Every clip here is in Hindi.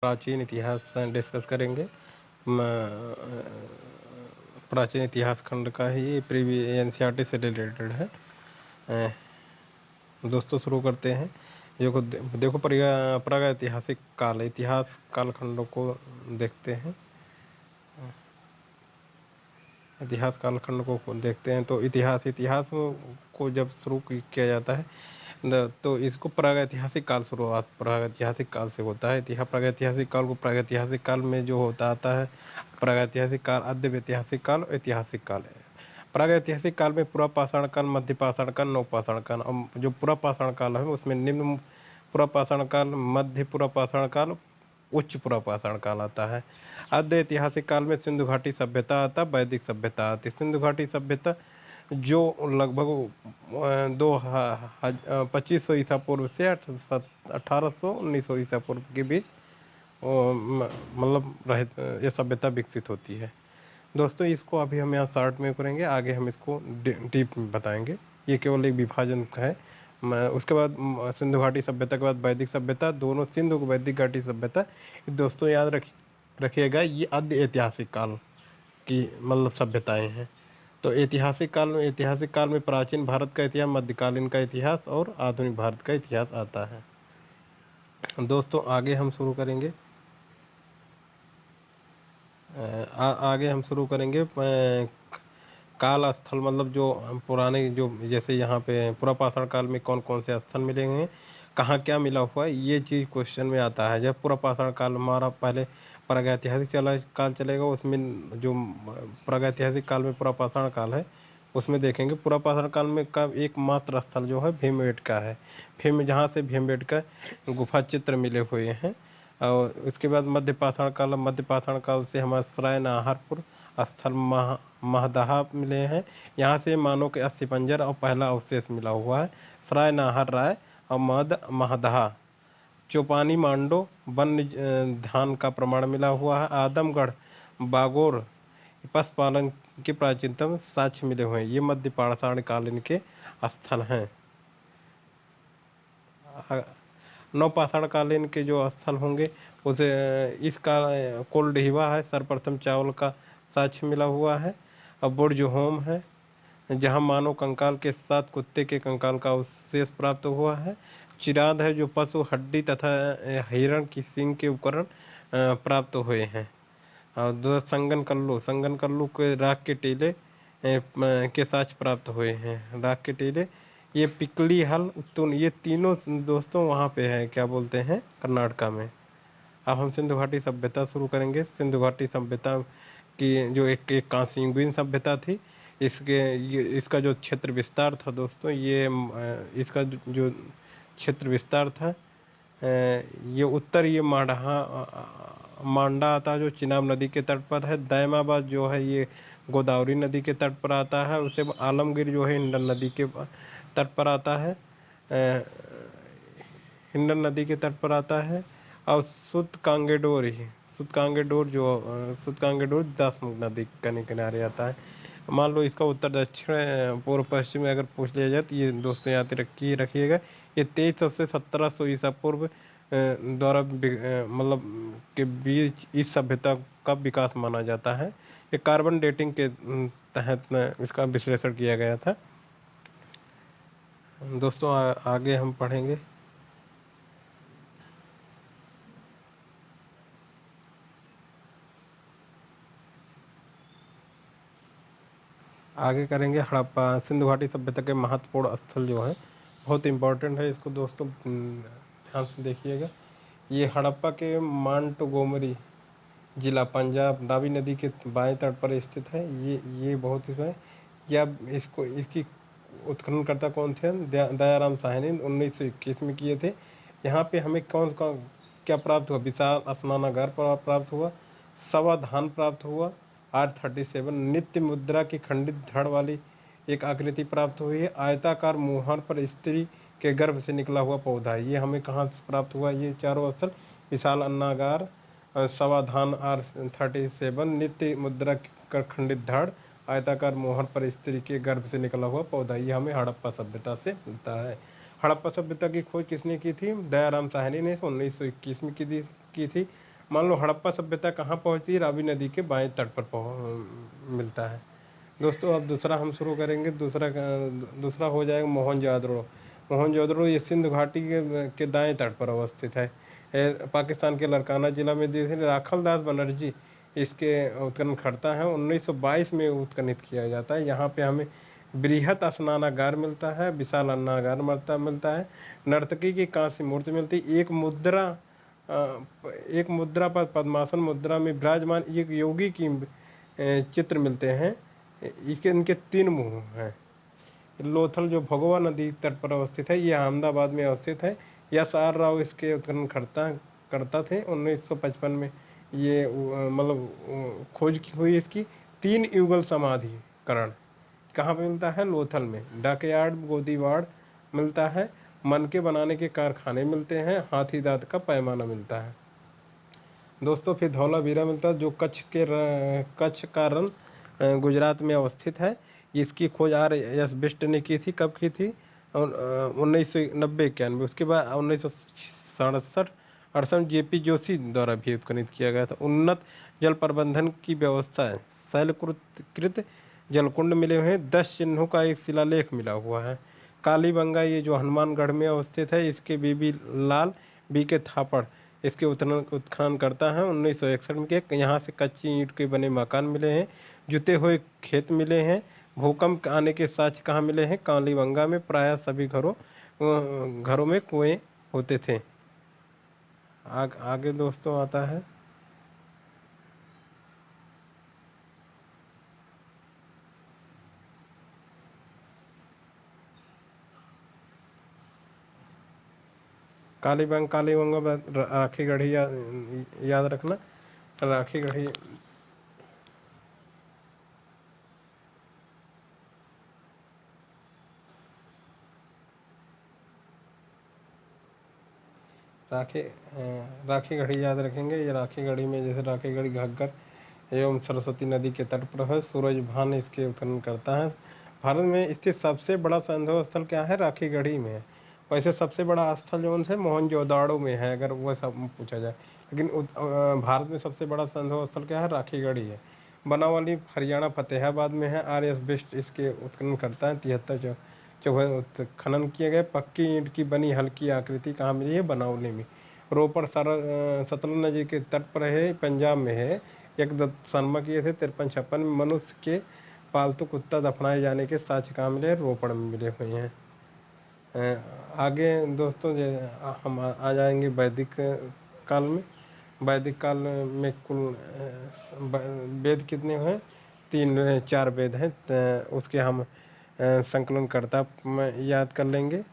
प्राचीन इतिहास डिस्कस करेंगे। प्राचीन इतिहास खंड का ही एनसीईआरटी से रिलेटेड है। दोस्तों शुरू करते हैं। देखो प्रागैतिहासिक काल, इतिहास कालखंडों को देखते हैं। इतिहास कालखंड को देखते हैं तो इतिहास को जब शुरू किया जाता है तो इसको प्रागैतिहासिक काल शुरुआत प्रागैतिहासिक काल से होता है। प्रागैतिहासिक काल को प्रागैतिहासिक काल में जो होता आता है प्रागैतिहासिक काल, अद्य ऐतिहासिक काल और ऐतिहासिक काल है। प्रागैतिहासिक काल में पूरा पाषाण काल, मध्य पाषाण काल, नव पाषाण काल। जो पूरा पाषाण काल है उसमें निम्न पूरा पाषाण काल, मध्य पूरा पाषाण काल, उच्च पूरा पाषाण काल आता है। आद्य ऐतिहासिक काल में सिंधु घाटी सभ्यता आता, वैदिक सभ्यता आती। सिंधु घाटी सभ्यता जो लगभग 2500 ईसा पूर्व से 1800 1900 ईसा पूर्व के बीच मतलब ये सभ्यता विकसित होती है। दोस्तों इसको अभी हम यहाँ शॉर्ट में करेंगे, आगे हम इसको डीप में बताएंगे। ये केवल एक विभाजन है। उसके बाद सिंधु घाटी सभ्यता के बाद वैदिक सभ्यता, दोनों सिंधु वैदिक घाटी सभ्यता। दोस्तों याद रखिएगा ये आद्य ऐतिहासिक काल की मतलब सभ्यताएं हैं। तो ऐतिहासिक काल में प्राचीन भारत का इतिहास, मध्यकालीन का इतिहास और आधुनिक भारत का इतिहास आता है। दोस्तों आगे हम शुरू करेंगे। आगे हम शुरू करेंगे काल स्थल, मतलब जो पुराने जो जैसे यहाँ पे पुरापाषाण काल में कौन कौन से स्थल मिलेंगे, कहाँ क्या मिला हुआ है, ये चीज़ क्वेश्चन में आता है। जब पुरापाषाण काल हमारा पहले प्रागैतिहासिक काल चलेगा, उसमें जो प्रागैतिहासिक काल में पुरापाषाण काल है उसमें देखेंगे पुरापाषाण काल में का एकमात्र स्थल जो है भीमबेटका है। जहाँ से भीमबेटका गुफा चित्र मिले हुए हैं। और उसके बाद मध्य पाषाण काल से हमारा सराय नाहरपुर स्थल महदहा मिले हैं। यहाँ से मानव के अस्थिपंजर और पहला अवशेष मिला हुआ है। सराय नाहर राय और महदहा। चौपानी मांडो वन्य धान का प्रमाण मिला हुआ है। आदमगढ़ बागोर पशुपालन के प्राचीनतम साक्ष्य मिले हुए हैं। ये मध्य पाषाण कालीन के स्थल हैं। नवपाषाण कालीन के जो स्थल होंगे उसे इसका कोल्डहिवा है, सर्वप्रथम चावल का साक्ष्य मिला हुआ है। और बुर्ज होम है जहां मानव कंकाल के साथ कुत्ते के कंकाल का अवशेष प्राप्त हुआ है। चिराद है जो पशु हड्डी तथा हिरण की सींग के उपकरण प्राप्त हुए हैं। और संगन कल्लू के राख के टीले के साक्ष्य प्राप्त हुए हैं। राख के टीले, ये पिकली हल उत्तुन, ये तीनों दोस्तों वहाँ पे है, क्या बोलते हैं, कर्नाटका में। अब हम सिंधु घाटी सभ्यता शुरू करेंगे। सिंधु घाटी सभ्यता की जो एक कांस्ययुगीन सभ्यता थी, इसका जो क्षेत्र विस्तार था दोस्तों, इसका जो क्षेत्र विस्तार था ये उत्तर ये मांडा आता है जो चिनाब नदी के तट पर है। दैमाबाद जो है ये गोदावरी नदी के तट पर आता है। उससे आलमगीर जो है हिंडन नदी के तट पर आता है। हिंडन नदी के तट पर आता है। और सुत कांगेडोर दासमुख नदी के किनारे आता है। मान लो इसका उत्तर दक्षिण पूर्व पश्चिम में अगर पूछ लिया जाए तो ये दोस्तों याद रखिएगा, ये 2300 से 1700 ईसा पूर्व द्वारा मतलब के बीच इस सभ्यता का विकास माना जाता है। ये कार्बन डेटिंग के तहत इसका विश्लेषण किया गया था। दोस्तों आगे हम पढ़ेंगे। आगे करेंगे हड़प्पा। सिंधु घाटी सभ्यता के महत्वपूर्ण स्थल जो है बहुत इम्पोर्टेंट है, इसको दोस्तों ध्यान से देखिएगा। ये हड़प्पा के मांटगोमरी जिला पंजाब रावी नदी के बाएं तट पर स्थित है। ये बहुत ही है। या इसकी उत्खननकर्ता कौन थे? दयाराम साहनी 1921 में किए थे। यहाँ पे हमें क्या प्राप्त हुआ? विशाल स्नानागार प्राप्त हुआ, सवाधान प्राप्त हुआ, R37 नित्य मुद्रा की खंडित धड़ वाली एक आकृति प्राप्त हुई है। आयताकार मुहर पर स्त्री के गर्भ से निकला हुआ पौधा, ये हमें कहाँ से प्राप्त हुआ? ये चारों स्थल विशाल अन्नागार, सवाधान R37 नित्य मुद्रा का खंडित धड़, आयताकार मोहर पर स्त्री के गर्भ से निकला हुआ पौधा, ये हमें हड़प्पा सभ्यता से मिलता है। हड़प्पा सभ्यता की खोज किसने की थी? दयाराम साहनी ने 1921 में की थी। मान लो हड़प्पा सभ्यता कहाँ पहुँचती है, रावी नदी के बाएं तट पर मिलता है। दोस्तों अब दूसरा हम शुरू करेंगे। दूसरा हो जाएगा मोहनजोदड़ो। मोहनजोदड़ो ये सिंधु घाटी के दाएं तट पर अवस्थित है। पाकिस्तान के लड़काना जिला में जैसे राखल दास बनर्जी इसके उत्खननकर्ता हैं। 1922 में उत्खनित किया जाता है। यहाँ पे हमें बृहत स्नानागार मिलता है, विशाल अन्नागार मिलता है, नर्तकी की कांस्य मूर्ति मिलती है, एक मुद्रा पर पद्मासन मुद्रा में विराजमान एक योगी की चित्र मिलते हैं। इसके इनके 3 मुंह हैं। लोथल जो भगवा नदी तट पर अवस्थित है, ये अहमदाबाद में अवस्थित है। यस आर राव इसके उत्खननकर्ता करता थे। 1955 में ये मतलब खोज की हुई इसकी। 3 युगल समाधिकरण कहाँ पे मिलता है, लोथल में। डाकयार्ड गोदीवाड़ मिलता है। मनके बनाने के कारखाने मिलते हैं। हाथी दांत का पैमाना मिलता है। दोस्तों फिर धौलावीरा मिलता है जो कच्छ का रण गुजरात में अवस्थित है। इसकी खोज R.S. बिष्ट ने की थी। कब की थी, 1990-91। उसके बाद 1967-68 JP जोशी द्वारा भी उत्खनित किया गया था। उन्नत जल प्रबंधन की व्यवस्था है। शैलकृत जलकुंड मिले हुए हैं। 10 चिन्हों का एक शिलालेख मिला हुआ है। कालीबंगा ये जो हनुमानगढ़ में अवस्थित है, इसके बीबी लाल BK थापड़ इसके उत्खनन करता है। 1961 में के यहाँ से कच्ची ईंट के बने मकान मिले हैं। जुते हुए खेत मिले हैं। भूकंप आने के साक्ष्य कहाँ मिले हैं, कालीबंगा में। प्रायः सभी घरों में कुएं होते थे। आगे दोस्तों आता है कालीबंगा राखी गढ़ी याद रखना। राखी गढ़ी राखी गढ़ी याद रखेंगे। ये राखी गढ़ी में जैसे राखी गढ़ी घग्गर एवं सरस्वती नदी के तट पर है। सूरज भान इसके उत्खनन करता है। भारत में स्थित सबसे बड़ा संदेह स्थल क्या है, राखी गढ़ी में है। वैसे सबसे बड़ा स्थल जो है मोहनजोदाड़ो में है, अगर वह सब पूछा जाए। लेकिन भारत में सबसे बड़ा संदेह स्थल क्या है, राखी गढ़ी है। बनावली हरियाणा फतेहाबाद में है। R.S. बिष्ट इसके उत्खनन करता है। 73 खनन किए गए। पक्की ईंट की बनी हल्की आकृति कहाँ मिली है, बनावली में। रोपड़ सतलुज नदी के तट पर है, पंजाब में है। एक दत्तसनमा किए थे 53-56 में। मनुष्य के पालतू कुत्ता दफनाए जाने के साक्ष्य कहाँ मिले, रोपड़ में मिले हुए हैं। आगे दोस्तों हम आ जाएंगे वैदिक काल में। वैदिक काल में कुल वेद कितने हैं, 4 वेद हैं। उसके हम संकलनकर्ता याद कर लेंगे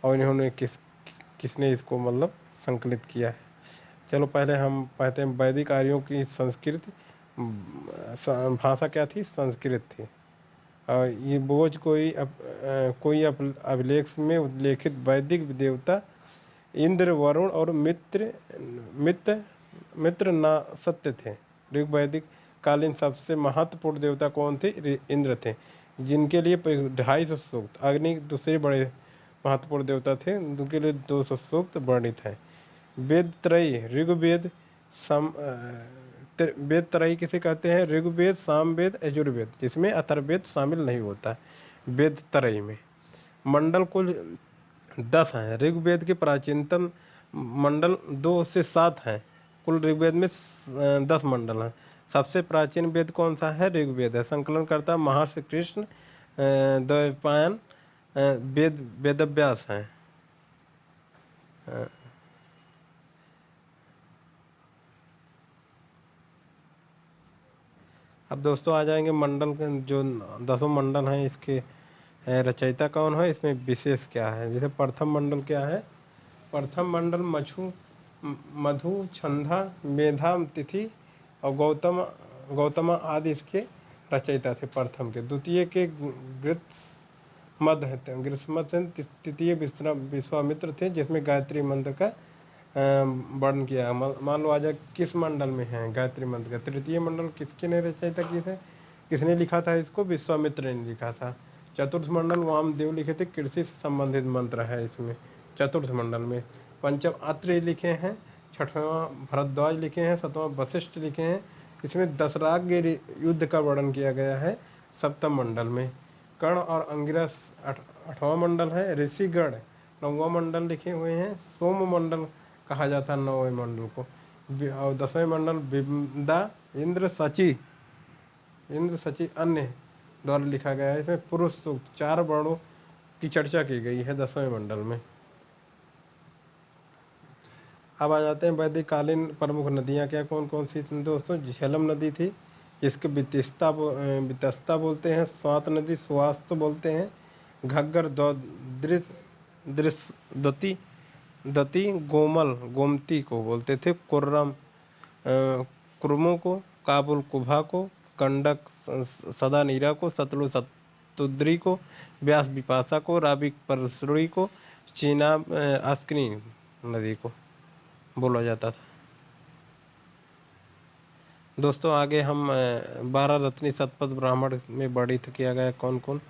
और इन्होंने किसने इसको मतलब संकलित किया है। चलो पहले हम पढ़ते हैं। वैदिक आर्यों की संस्कृत भाषा क्या थी, संस्कृत थी। और ये बोझ कोई अभिलेख में उल्लेखित वैदिक देवता इंद्र, वरुण और मित्र ना सत्य थे। ऋग्वैदिक कालीन सबसे महत्वपूर्ण देवता कौन थे, इंद्र थे, जिनके लिए 250 सूक्त। अग्नि दूसरे बड़े महत्वपूर्ण देवता थे, उनके लिए 200 सूक्त वर्णित है। वेद त्रयी ऋग्वेद वेद त्रयी किसे कहते हैं, ऋग्वेद, सामवेद, यजुर्वेद, जिसमें अथर्ववेद शामिल नहीं होता है वेद त्रयी में। मंडल कुल 10 हैं। ऋग्वेद के प्राचीनतम मंडल 2 से 7 हैं। कुल ऋग्वेद में 10 मंडल हैं। सबसे प्राचीन वेद कौन सा है, ऋग्वेद है। संकलन करता महर्षि कृष्ण द्वैपायन वेदव्यास हैं। अब दोस्तों आ जाएंगे मंडल के जो 10 मंडल हैं, इसके रचयिता कौन है, इसमें विशेष क्या है। जैसे प्रथम मंडल क्या है, प्रथम मंडल मधु, छंदा, मेधा, तिथि और गौतम आदि इसके रचयिता थे प्रथम के। द्वितीय के ग्रीष्मद, तृतीय विश्वामित्र थे, जिसमें गायत्री मंत्र का वर्णन किया। मान लो आ जाए किस मंडल में है गायत्री मंत्र का। तृतीय मंडल किसके ने रचयिता किए थे, किसने लिखा था इसको, विश्वामित्र ने लिखा था। चतुर्थ मंडल वामदेव लिखे थे, कृषि से संबंधित मंत्र है इसमें चतुर्थ मंडल में। पंचम अत्रि लिखे हैं। छठवां भरद्वाज लिखे हैं, सातवां वशिष्ठ लिखे हैं। इसमें दशराग्य युद्ध का वर्णन किया गया है सप्तम मंडल में। कर्ण और अंगिरस आठवां मंडल है। ऋषिगण नौवां मंडल लिखे हुए हैं। सोम मंडल कहा जाता है नौवें मंडल को। और 10वें मंडल विदा इंद्र सची अन्य द्वारा लिखा गया है। इसमें पुरुष सूक्त 4 वर्णों की चर्चा की गई है 10वें मंडल में। अब आ जाते हैं वैदिक कालीन प्रमुख नदियाँ क्या कौन कौन सी थी दोस्तों। झेलम नदी थी, जिसके वितस्ता बोलते हैं। स्वात नदी सुवास्त बोलते हैं। घग्गर दृश दति गोमती को बोलते थे। कुर्मों को, काबुल कुभा को, गंडक सदा नीरा को, सतलुज सतुद्री को, व्यास विपाशा को, राबी परसुड़ी को, चीना अस्किनी नदी को बोला जाता था। दोस्तों आगे हम 12 रत्नी शतपथ ब्राह्मण में वर्णित किया गया कौन कौन।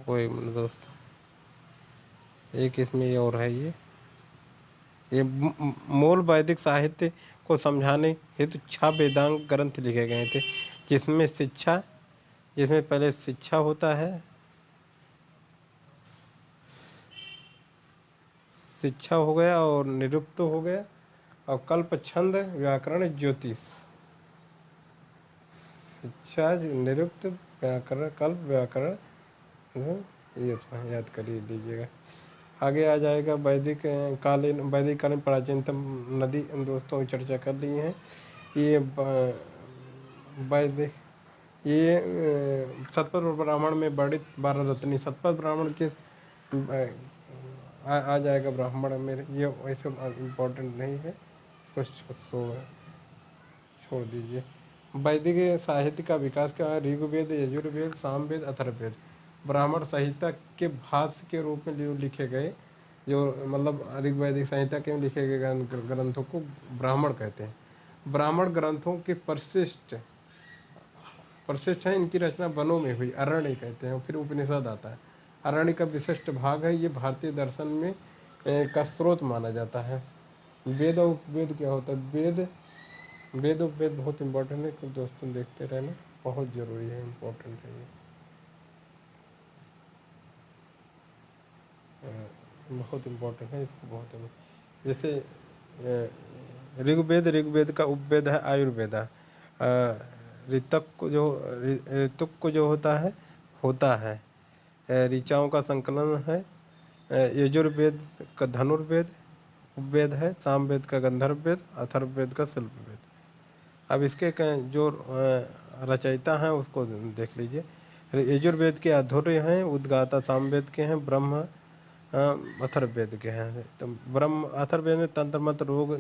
कोई दोस्त एक इसमें ये और है, ये मूल वैदिक साहित्य को समझाने हेतु 6 वेदांग ग्रंथ लिखे गए थे, जिसमें पहले शिक्षा होता है, शिक्षा हो गया और निरुक्त हो गया, और कल्प छंद व्याकरण ज्योतिष। शिक्षा निरुक्त व्याकरण कल्प व्याकरण, ये था याद कर लीजिएगा। आगे आ जाएगा वैदिक कालीन प्राचीनतम नदी दोस्तों की चर्चा कर ली है। ये वैदिक ये शतपथ ब्राह्मण में वर्णित 12 रत्नी शतपथ ब्राह्मण के आ जाएगा ब्राह्मण में। ये वैसे इम्पोर्टेंट नहीं है, कुछ छोड़ दीजिए। वैदिक साहित्य का विकास क्या है। ऋग्वेद, यजुर्वेद, सामवेद, अथर्ववेद ब्राह्मण संहिता के भाष्य के रूप में जो लिखे गए, जो मतलब ऋग्वैदिक संहिता के लिखे गए ग्रंथों को ब्राह्मण कहते हैं। ब्राह्मण ग्रंथों के परिशिष्ट है। इनकी रचना वनों में हुई, अरण्य कहते हैं। फिर उपनिषद आता है, अरण्य का विशिष्ट भाग है। ये भारतीय दर्शन में का स्रोत माना जाता है। वेद और उपवेद क्या होता है। वेद उपवेद बहुत इंपॉर्टेंट है, तो दोस्तों देखते रहना, बहुत ज़रूरी है, इम्पोर्टेंट है ये, बहुत इम्पोर्टेंट है, इसको बहुत जैसे ऋग्वेद का उपवेद है आयुर्वेदा। ऋतक को जो होता है ऋचाओं का संकलन है। यजुर्वेद का धनुर्वेद उपवेद है। सामवेद का गंधर्व वेद, अथर्ववेद का शिल्पवेद। अब इसके जो रचयिता हैं उसको देख लीजिए। यजुर्वेद के अधूर्य हैं, उद्गाता सामवेद के हैं, ब्रह्म अथर्ववेद के हैं। तो ब्रह्म अथर्ववेद में तंत्र मंत्र रोग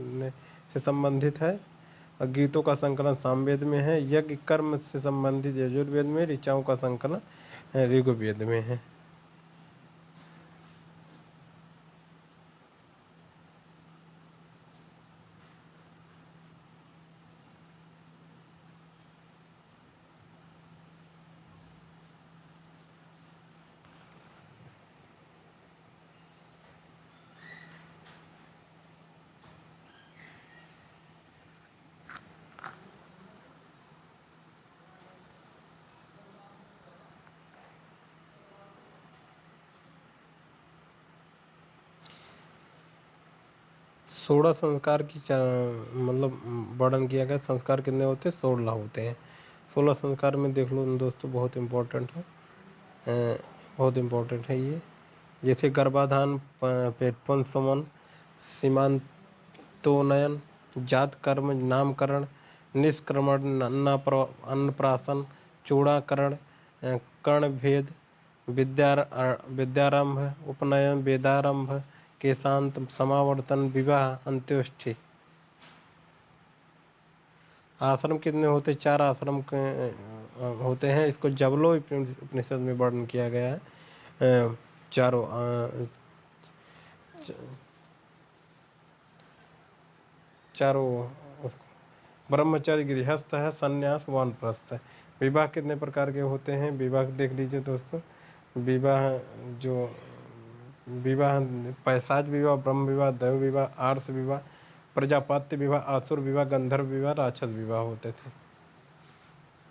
से संबंधित है, और गीतों का संकलन सामवेद में है। यज्ञ कर्म से संबंधित यजुर्वेद में, ऋचाओं का संकलन ऋग्वेद में है। सोलह संस्कार की मतलब वर्णन किया गया। संस्कार कितने होते हैं, 16 होते हैं। 16 संस्कार में देख लो दोस्तों, बहुत इम्पोर्टेंट है, बहुत इम्पोर्टेंट है ये। जैसे गर्भाधान, पेटपन समन, सीमांतोन्नयन, जात कर्म, नामकरण, निष्क्रमण, अन्नप्राशन, चूड़ाकरण, कर्णभेद, विद्यारंभ, उपनयन, वेदारंभ, केशांत, समावर्तन, विवाह, अंत्येष्टि। आश्रम कितने होते, 4 आश्रम होते हैं। इसको जबलो उपनिषद में वर्णन किया गया है। चारों ब्रह्मचर्य, गृहस्थ है, संन्यास, वानप्रस्थ है। विवाह कितने प्रकार के होते हैं, विवाह देख लीजिए दोस्तों। विवाह पैशाच विवाह, ब्रह्म विवाह, दैव विवाह, आर्ष विवाह, प्रजापत्य विवाह, आसुर विवाह, गंधर्व विवाह, राक्षस विवाह होते थे।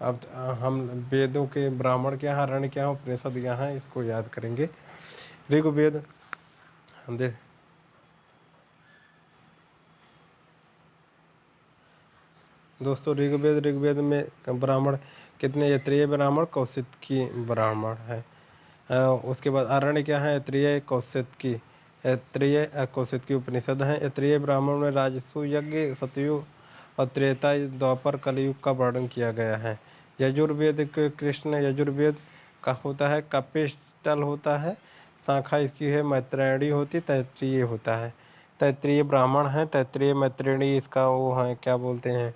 अब हम वेदों के ब्राह्मण क्या हैं, अरण्य क्या हैं, उपनिषद क्या हैं, इसको याद करेंगे। ऋग्वेद दोस्तों ऋग्वेद में ब्राह्मण कितने, क्षत्रिय ब्राह्मण, कौशिकी ब्राह्मण है। उसके बाद अरण्य क्या है, क्षत्रिय कौशिकी, क्षत्रिय कौशिकी उपनिषद है। क्षत्रिय ब्राह्मण में राजसु यज्ञ, सतयुग और त्रेता द्वापर कलयुग का वर्णन किया गया है। यजुर्वेद कृष्ण यजुर्वेद का होता है, कपिष्टल होता है, शाखा इसकी है मैत्रेयणी होती, तैत्रीय होता है। तैत्रीय ब्राह्मण है, तैत्रीय मैत्रेयणी इसका वो है क्या बोलते हैं,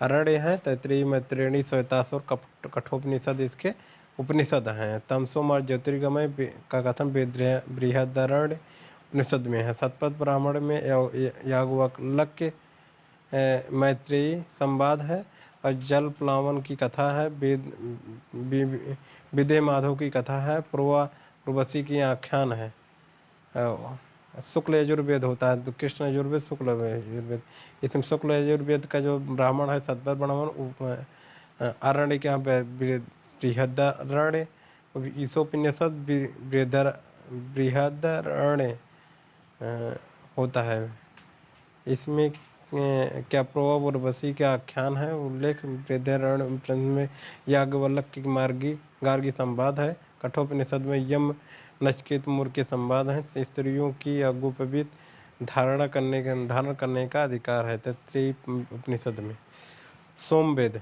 अरण्य है। तैत्रीय मैत्रेयणी श्वेतासुर कठोपनिषद इसके उपनिषद हैं। तमसोम और ज्योतिर्गमय का कथन बृहदारण्य उपनिषद में है। शतपथ ब्राह्मण में याज्ञवल्क्य मैत्रेयी संवाद है और जल प्लावन की कथा है। विदे माधव की कथा है। पूर्वशी की आख्यान है। शुक्ल यजुर्वेद होता है, तो कृष्ण यजुर्वेद, शुक्ल यजुर्वेद। इसमें शुक्ल यजुर्वेद का जो ब्राह्मण है, शतपथ ब्राह्मण, अरण्य के यहाँ बृहदारण्य, ईशोपनिषद बृहदारण्य होता है। इसमें क्या प्रभाव और वसी का आख्यान है, उल्लेख बृहदारण्य में याज्ञवल्क्य की गार्गी संवाद है। कठोपनिषद में यम नचिकेत मूर के संवाद हैं। स्त्रियों की अगुपवित धारण करने का अधिकार है। तैत्रीय उपनिषद में सोमवेद